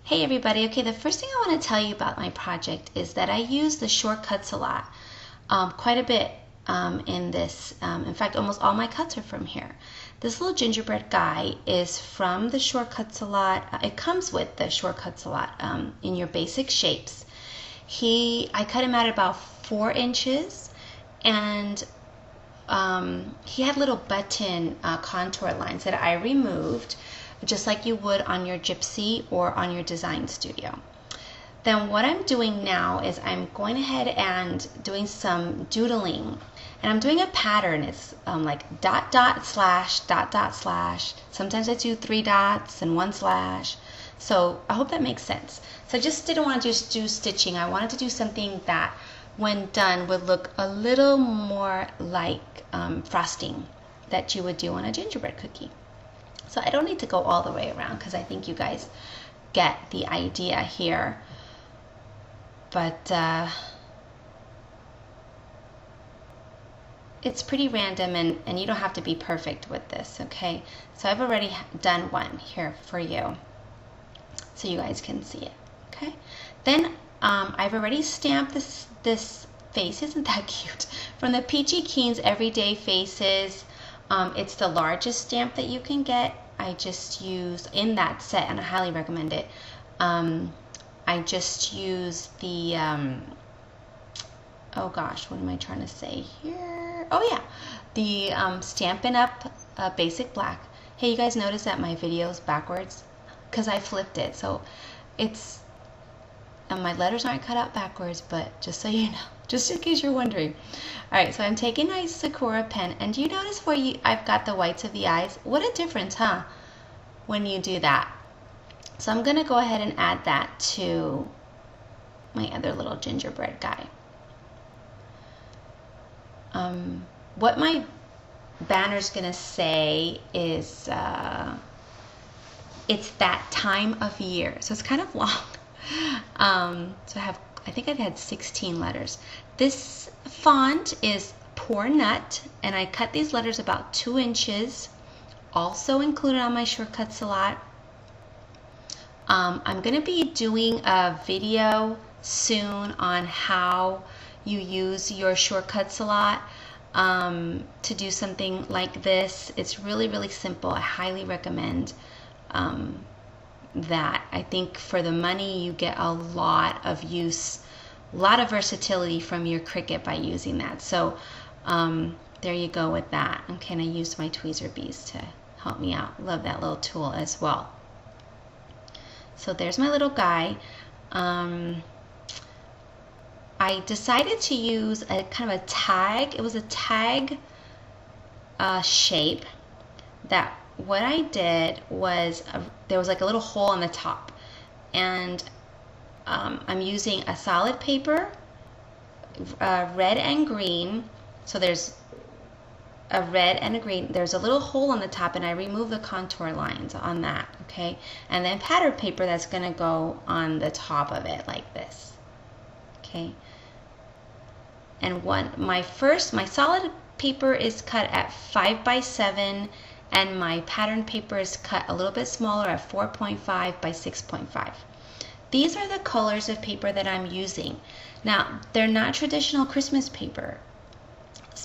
Hey everybody, okay, the first thing I want to tell you about my project is that I use the shortcuts a lot, quite a bit in this. In fact, almost all my cuts are from here. This little gingerbread guy is from the Short Cuts a Lot. It comes with the Short-Cuts a Lot in your basic shapes. I cut him at about 4 inches, and he had little button contour lines that I removed just like you would on your Gypsy or on your Design Studio. Then what I'm doing now is I'm going ahead and doing some doodling, and I'm doing a pattern. It's like dot dot slash dot dot slash. Sometimes I do 3 dots and 1 slash. So I hope that makes sense. So I just didn't want to just do stitching. I wanted to do something that when done would look a little more like frosting that you would do on a gingerbread cookie. So I don't need to go all the way around because I think you guys get the idea here. But it's pretty random, and you don't have to be perfect with this, okay? So I've already done one here for you so you guys can see it, okay? Then I've already stamped this face. Isn't that cute? From the Peachy Keen's Everyday Faces. It's the largest stamp that you can get. I just use in that set, and I highly recommend it. I just use the oh gosh, what am I trying to say here? Oh yeah, the Stampin' Up! Basic Black. Hey, you guys notice that my video's backwards? Because I flipped it, so it's my letters aren't cut out backwards, but just so you know, just in case you're wondering. Alright, so I'm taking my Sakura pen, and do you notice where I've got the whites of the eyes? What a difference, huh? When you do that. So I'm going to go ahead and add that to my other little gingerbread guy. What my banner's going to say is, it's that time of year. So it's kind of long. So I think I've had 16 letters. This font is Poor Nut, and I cut these letters about 2 inches. Also included on my Short-Cuts a Lot. I'm going to be doing a video soon on how you use your Short-Cuts a Lot to do something like this. It's really, really simple. I highly recommend that. I think for the money you get a lot of use, a lot of versatility from your Cricut by using that. So there you go with that. Okay, and I used my tweezer bees to help me out. Love that little tool as well. So there's my little guy. I decided to use a kind of a tag. It was a tag shape that what I did was there was like a little hole on the top, and I'm using a solid paper, red and green. So there's a red and a green. There's a little hole on the top, and I remove the contour lines on that, okay? And then pattern paper that's going to go on the top of it like this, okay? And my solid paper is cut at 5 by 7, and my pattern paper is cut a little bit smaller at 4.5 by 6.5. These are the colors of paper that I'm using. Now, they're not traditional Christmas paper,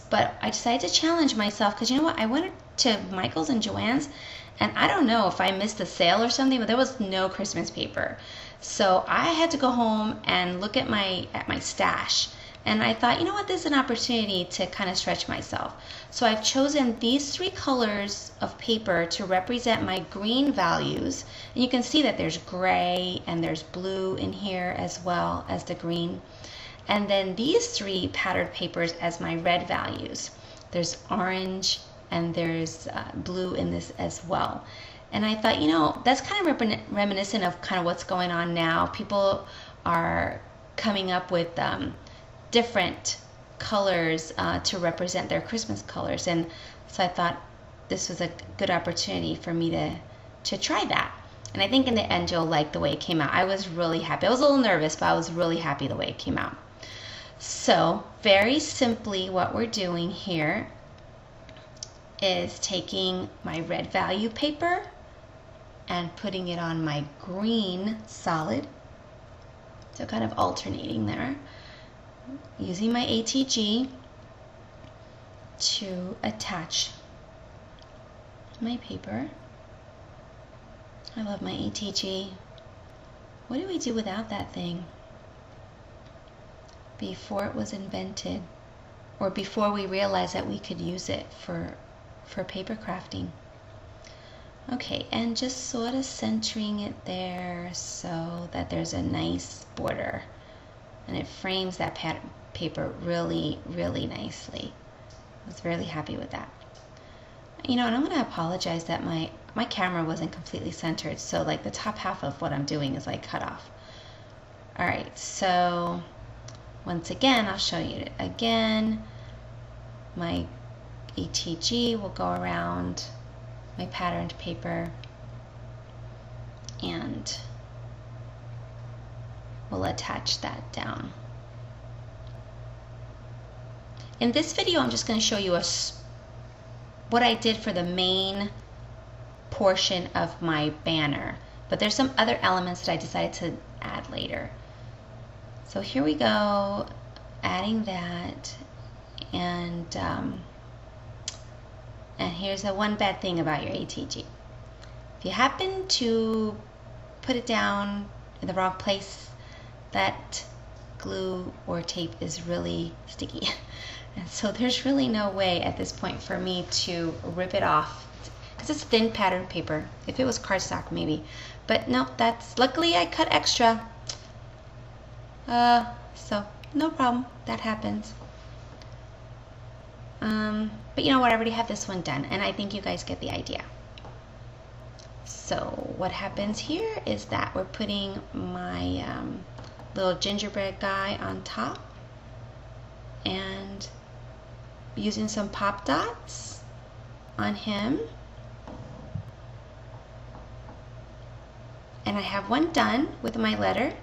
but I decided to challenge myself because you know what? I went to Michael's and Joann's, and I don't know if I missed a sale or something, but there was no Christmas paper. So I had to go home and look at my stash. And I thought, you know what, this is an opportunity to kind of stretch myself. So I've chosen these 3 colors of paper to represent my green values. And you can see that there's gray and there's blue in here as well as the green. And then these 3 patterned papers as my red values. There's orange and there's blue in this as well. And I thought, you know, that's kind of reminiscent of kind of what's going on now. People are coming up with different colors to represent their Christmas colors, and so I thought this was a good opportunity for me to try that. And I think in the end you'll like the way it came out. I was really happy. I was a little nervous, but I was really happy the way it came out. So very simply what we're doing here is taking my red value paper and putting it on my green solid. So kind of alternating there. Using my ATG to attach my paper. I love my ATG. What do we do without that thing? Before it was invented, or before we realized that we could use it for paper crafting. Okay, and just sort of centering it there so that there's a nice border, and it frames that paper really, really nicely. I was really happy with that. You know, and I'm going to apologize that my camera wasn't completely centered, so like the top half of what I'm doing is like cut off. All right, so once again, I'll show you it again. My ATG will go around my patterned paper and we'll attach that down. In this video, I'm just going to show you what I did for the main portion of my banner, but there's some other elements that I decided to add later. So here we go, adding that, and here's the one bad thing about your ATG. If you happen to put it down in the wrong place, that glue or tape is really sticky. And so there's really no way at this point for me to rip it off, because it's thin pattern paper. If it was cardstock, maybe. But no, luckily I cut extra. So no problem, that happens. But you know what, I already have this one done, and I think you guys get the idea. So what happens here is that we're putting my little gingerbread guy on top, and using some pop dots on him. And I have one done with my letter.